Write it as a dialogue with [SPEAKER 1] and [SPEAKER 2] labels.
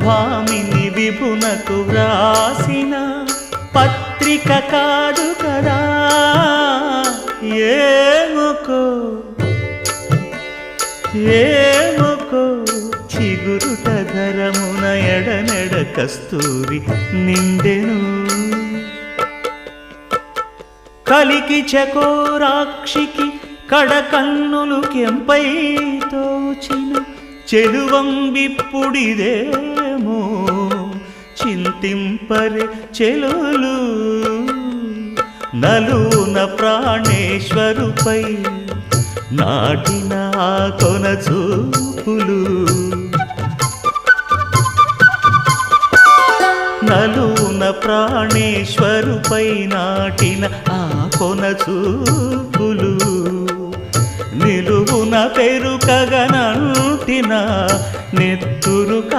[SPEAKER 1] భామిని విభునకు వ్రాసిన పత్రిక కాదు కదా. ఏముకో ఏముకో చిగురుట ధరమున ఎడనెడ కస్తూరి నిండెను. కలికి చకోరాక్షికి కడకన్నులు కెంపై తోచిన చెలువంబిప్పుడిదేమో చింతింపరి చెలులు. నలున ప్రాణేశ్వరుపై నాటిన ఆ కొన చూపులు. నలున ప్రాణేశ్వరుపై నాటిన ఆ కొన చూపులు. నిలువున పెరుకగనంటిన నెత్తురు